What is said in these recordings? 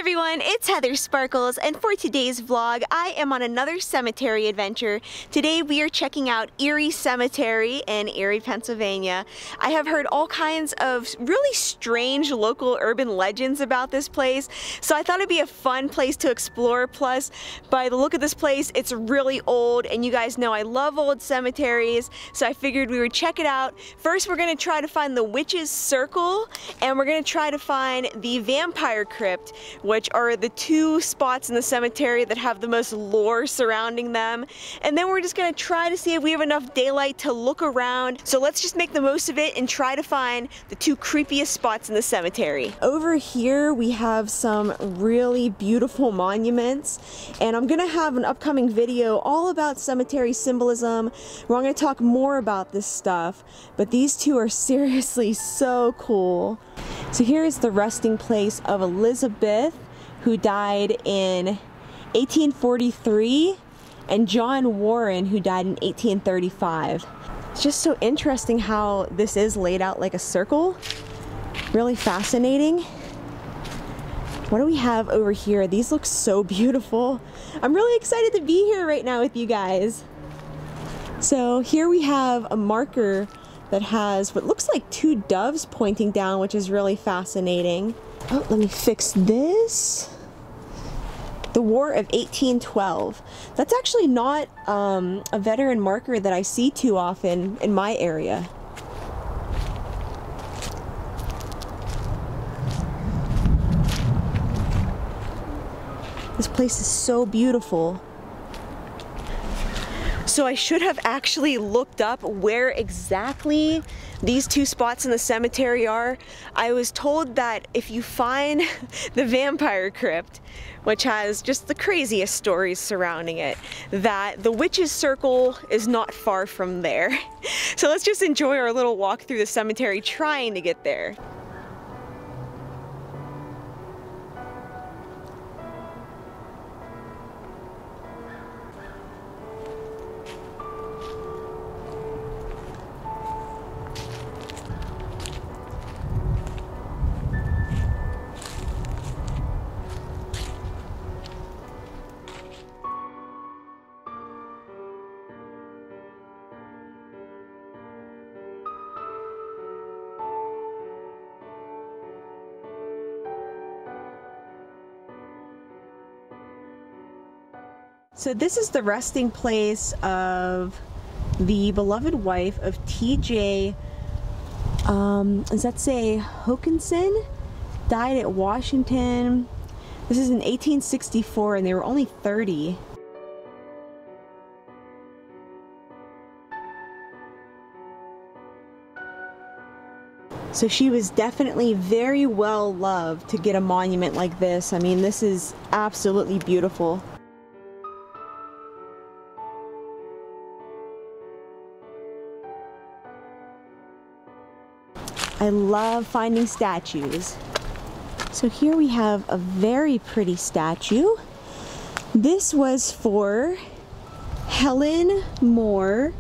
everyone, it's Heather Sparkles, and for today's vlog, I am on another cemetery adventure. Today we are checking out Erie Cemetery in Erie, Pennsylvania. I have heard all kinds of really strange local urban legends about this place, so I thought it'd be a fun place to explore. Plus, by the look of this place, it's really old, and you guys know I love old cemeteries, so I figured we would check it out. First, we're going to try to find the Witch's Circle, and we're going to try to find the Vampire Crypt, which are the two spots in the cemetery that have the most lore surrounding them. And then we're just gonna try to see if we have enough daylight to look around. So let's just make the most of it and try to find the two creepiest spots in the cemetery. Over here we have some really beautiful monuments, and I'm gonna have an upcoming video all about cemetery symbolism where I'm gonna talk more about this stuff, but these two are seriously so cool. So here is the resting place of Elizabeth, who died in 1843, and John Warren, who died in 1835. It's just so interesting how this is laid out like a circle. Really fascinating. What do we have over here? These look so beautiful. I'm really excited to be here right now with you guys. So here we have a marker that has what looks like two doves pointing down, which is really fascinating. Oh, let me fix this. The War of 1812. That's actually not a veteran marker that I see too often in my area. This place is so beautiful. So I should have actually looked up where exactly these two spots in the cemetery are. I was told that if you find the Vampire Crypt, which has just the craziest stories surrounding it, that the Witch's Circle is not far from there. So let's just enjoy our little walk through the cemetery trying to get there. So this is the resting place of the beloved wife of T.J. Does that say Hokanson? Died at Washington. This is in 1864, and they were only 30. So she was definitely very well loved to get a monument like this. I mean, this is absolutely beautiful. I love finding statues. So here we have a very pretty statue. This was for Helen Moore,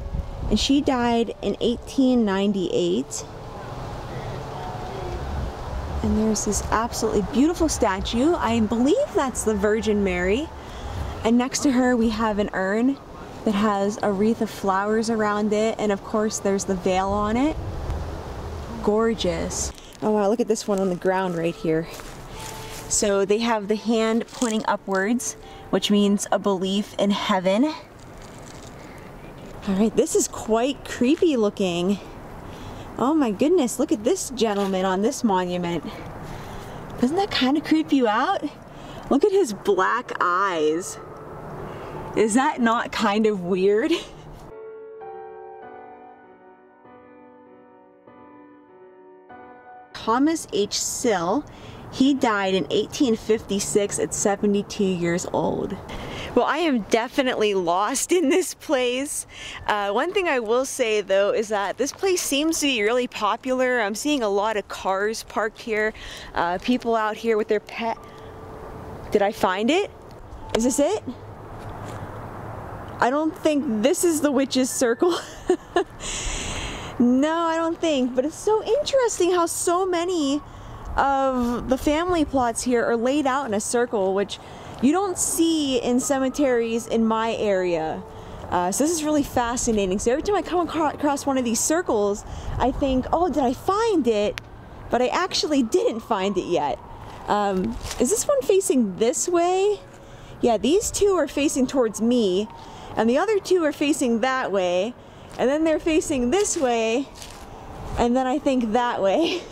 and she died in 1898. And there's this absolutely beautiful statue. I believe that's the Virgin Mary. And next to her we have an urn that has a wreath of flowers around it, and of course there's the veil on it. Gorgeous. Oh wow, look at this one on the ground right here. So they have the hand pointing upwards, which means a belief in heaven. Alright, this is quite creepy looking. Oh my goodness, look at this gentleman on this monument. Doesn't that kind of creep you out? Look at his black eyes. Is that not kind of weird? Thomas H. Sill, he died in 1856 at 72 years old. Well, I am definitely lost in this place. One thing I will say though is that this place seems to be really popular. I'm seeing a lot of cars parked here, people out here with their pet. Did I find it? Is this it? I don't think this is the Witch's Circle. No, I don't think, but it's so interesting how so many of the family plots here are laid out in a circle, which you don't see in cemeteries in my area. So this is really fascinating. So every time I come across one of these circles, I think, oh, did I find it? But I actually didn't find it yet. Is this one facing this way? Yeah, these two are facing towards me, and the other two are facing that way, and then they're facing this way, and then I think that way.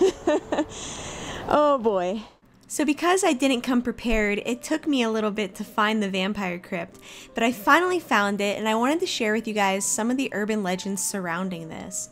Oh boy. So because I didn't come prepared, it took me a little bit to find the Vampire Crypt, but I finally found it, and I wanted to share with you guys some of the urban legends surrounding this.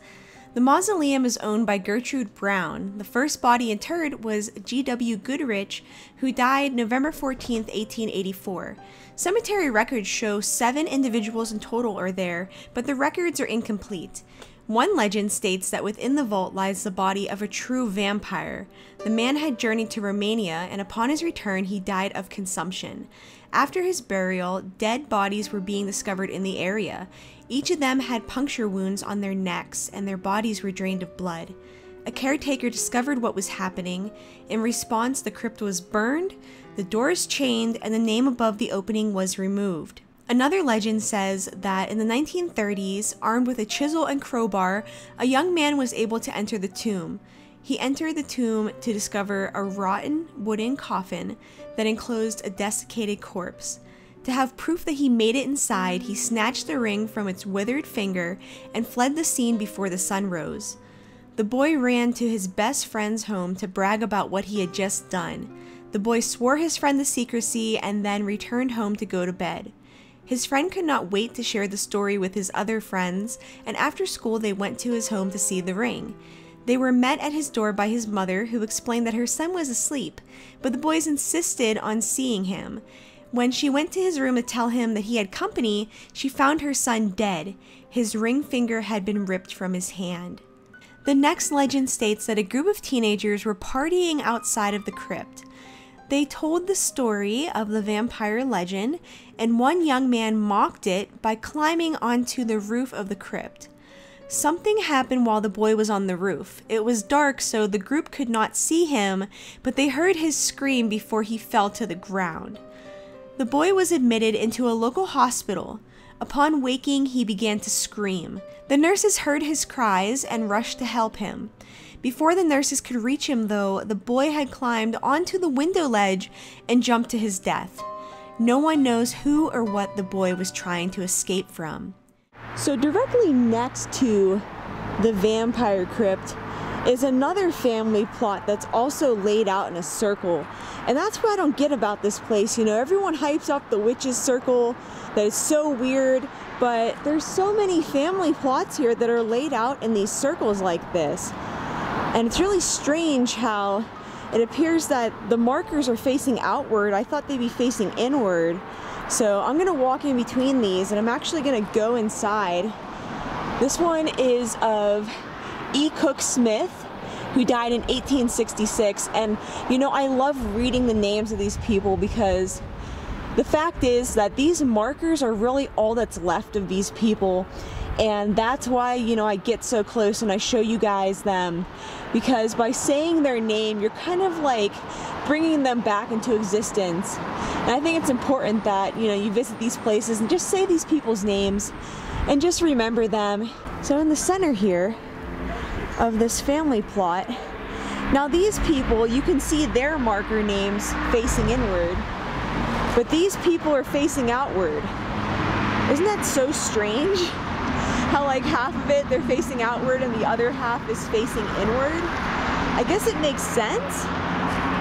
The mausoleum is owned by Gertrude Brown. The first body interred was G.W. Goodrich, who died November 14, 1884. Cemetery records show 7 individuals in total are there, but the records are incomplete. One legend states that within the vault lies the body of a true vampire. The man had journeyed to Romania, and upon his return he died of consumption. After his burial, dead bodies were being discovered in the area. Each of them had puncture wounds on their necks, and their bodies were drained of blood. A caretaker discovered what was happening. In response, the crypt was burned, the doors chained, and the name above the opening was removed. Another legend says that in the 1930s, armed with a chisel and crowbar, a young man was able to enter the tomb. He entered the tomb to discover a rotten wooden coffin that enclosed a desiccated corpse. To have proof that he made it inside, he snatched the ring from its withered finger and fled the scene before the sun rose. The boy ran to his best friend's home to brag about what he had just done. The boy swore his friend to secrecy and then returned home to go to bed. His friend could not wait to share the story with his other friends, and after school they went to his home to see the ring. They were met at his door by his mother, who explained that her son was asleep, but the boys insisted on seeing him. When she went to his room to tell him that he had company, she found her son dead. His ring finger had been ripped from his hand. The next legend states that a group of teenagers were partying outside of the crypt. They told the story of the vampire legend, and one young man mocked it by climbing onto the roof of the crypt. Something happened while the boy was on the roof. It was dark, so the group could not see him, but they heard his scream before he fell to the ground. The boy was admitted into a local hospital. Upon waking, he began to scream. The nurses heard his cries and rushed to help him. Before the nurses could reach him, though, the boy had climbed onto the window ledge and jumped to his death. No one knows who or what the boy was trying to escape from. So directly next to the Vampire Crypt is another family plot that's also laid out in a circle. And that's what I don't get about this place. You know, everyone hypes up the witch's circle, that is so weird, but there's so many family plots here that are laid out in these circles like this. And it's really strange how it appears that the markers are facing outward. I thought they'd be facing inward. So I'm gonna walk in between these, and I'm actually gonna go inside. This one is of E. Cook Smith, who died in 1866. And you know, I love reading the names of these people because the fact is that these markers are really all that's left of these people. And that's why, you know, I get so close and I show you guys them, because by saying their name, you're kind of like bringing them back into existence. And I think it's important that, you know, you visit these places and just say these people's names and just remember them. So in the center here of this family plot, now these people, you can see their marker names facing inward, but these people are facing outward. Isn't that so strange? How like half of it they're facing outward and the other half is facing inward. I guess it makes sense,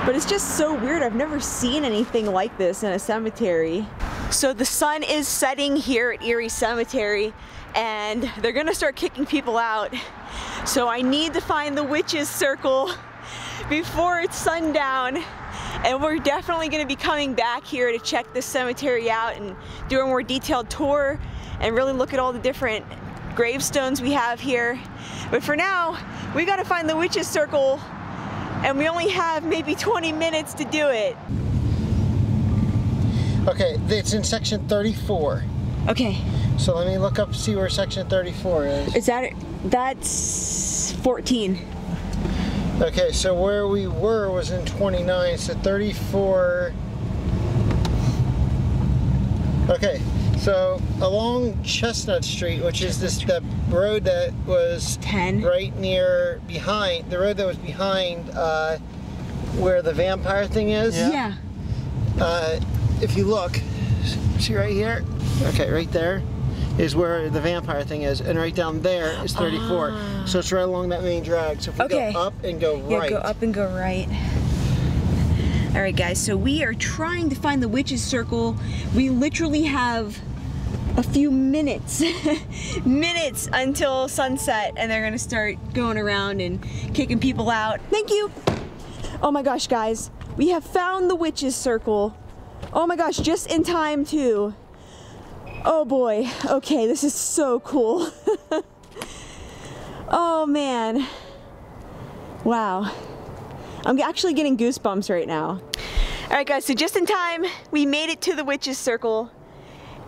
but it's just so weird. I've never seen anything like this in a cemetery. So the sun is setting here at Erie Cemetery, and they're gonna start kicking people out. So I need to find the witch's circle before it's sundown. And we're definitely gonna be coming back here to check this cemetery out and do a more detailed tour and really look at all the different gravestones we have here. But for now, we gotta find the witch's circle, and we only have maybe 20 minutes to do it. Okay, it's in section 34. Okay. So let me look up, see where section 34 is. Is that it? That's 14. Okay, so where we were was in 29, so 34. Okay, so along Chestnut Street, which is that road that was 10 right near behind, the road that was behind where the vampire thing is. Yeah. If you look, see right here? Okay, right there is where the vampire thing is, and right down there is 34. So it's right along that main drag. So if we go up and go right. Yeah, go up and go right. All right, guys, so we are trying to find the witch's circle. We literally have a few minutes, minutes until sunset, and they're gonna start going around and kicking people out. Thank you. Oh my gosh, guys, we have found the witch's circle. Oh my gosh, just in time too. Oh boy, okay, this is so cool. Oh man, wow. I'm actually getting goosebumps right now. All right, guys, so just in time, we made it to the witch's circle,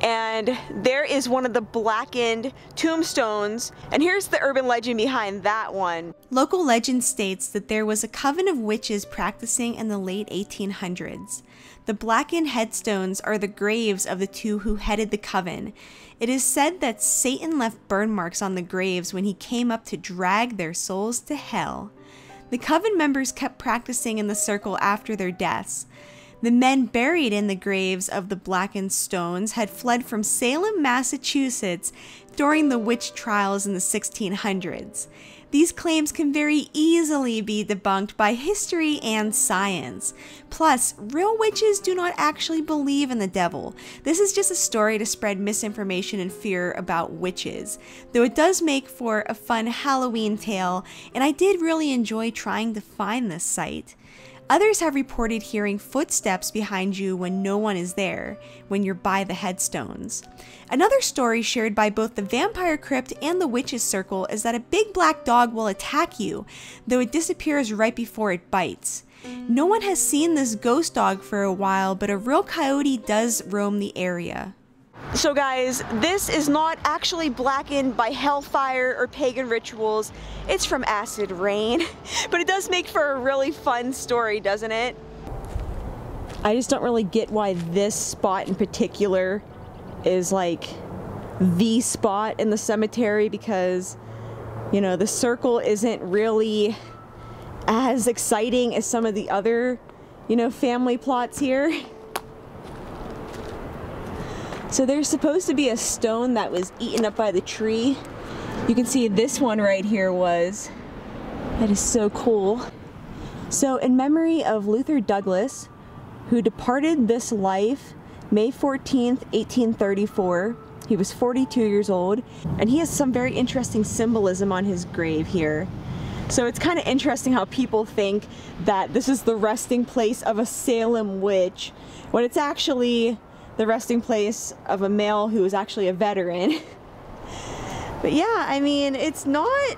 and there is one of the blackened tombstones, and here's the urban legend behind that one. Local legend states that there was a coven of witches practicing in the late 1800s. The blackened headstones are the graves of the two who headed the coven. It is said that Satan left burn marks on the graves when he came up to drag their souls to hell. The coven members kept practicing in the circle after their deaths. The men buried in the graves of the blackened stones had fled from Salem, Massachusetts during the witch trials in the 1600s. These claims can very easily be debunked by history and science. Plus, real witches do not actually believe in the devil. This is just a story to spread misinformation and fear about witches, though it does make for a fun Halloween tale, and I did really enjoy trying to find this site. Others have reported hearing footsteps behind you when no one is there, when you're by the headstones. Another story shared by both the Vampire Crypt and the Witch's Circle is that a big black dog will attack you, though it disappears right before it bites. No one has seen this ghost dog for a while, but a real coyote does roam the area. So guys, this is not actually blackened by hellfire or pagan rituals. It's from acid rain, but it does make for a really fun story, doesn't it? I just don't really get why this spot in particular is like the spot in the cemetery, because, you know, the circle isn't really as exciting as some of the other, you know, family plots here. So there's supposed to be a stone that was eaten up by the tree. You can see this one right here was. That is so cool. So in memory of Luther Douglas, who departed this life May 14th, 1834. He was 42 years old, and he has some very interesting symbolism on his grave here. So it's kind of interesting how people think that this is the resting place of a Salem witch, when it's actually the resting place of a male who is actually a veteran. But yeah, I mean, it's not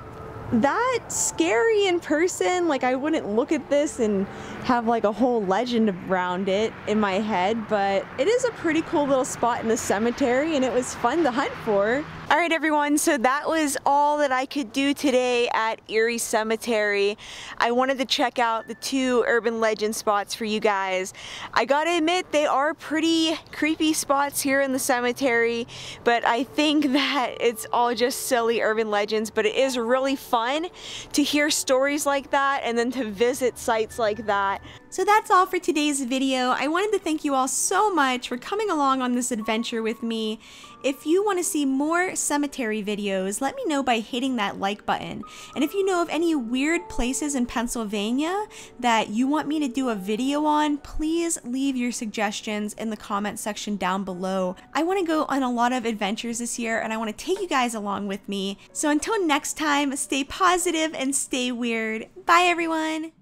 that scary in person. Like, I wouldn't look at this and have like a whole legend around it in my head, but it is a pretty cool little spot in the cemetery, and it was fun to hunt for. All right, everyone, so that was all that I could do today at Erie Cemetery. I wanted to check out the 2 urban legend spots for you guys. I gotta admit, they are pretty creepy spots here in the cemetery, but I think that it's all just silly urban legends, but it is really fun to hear stories like that and then to visit sites like that. So that's all for today's video. I wanted to thank you all so much for coming along on this adventure with me. If you want to see more cemetery videos, let me know by hitting that like button. And if you know of any weird places in Pennsylvania that you want me to do a video on, please leave your suggestions in the comment section down below. I want to go on a lot of adventures this year, and I want to take you guys along with me. So until next time, stay positive and stay weird. Bye, everyone.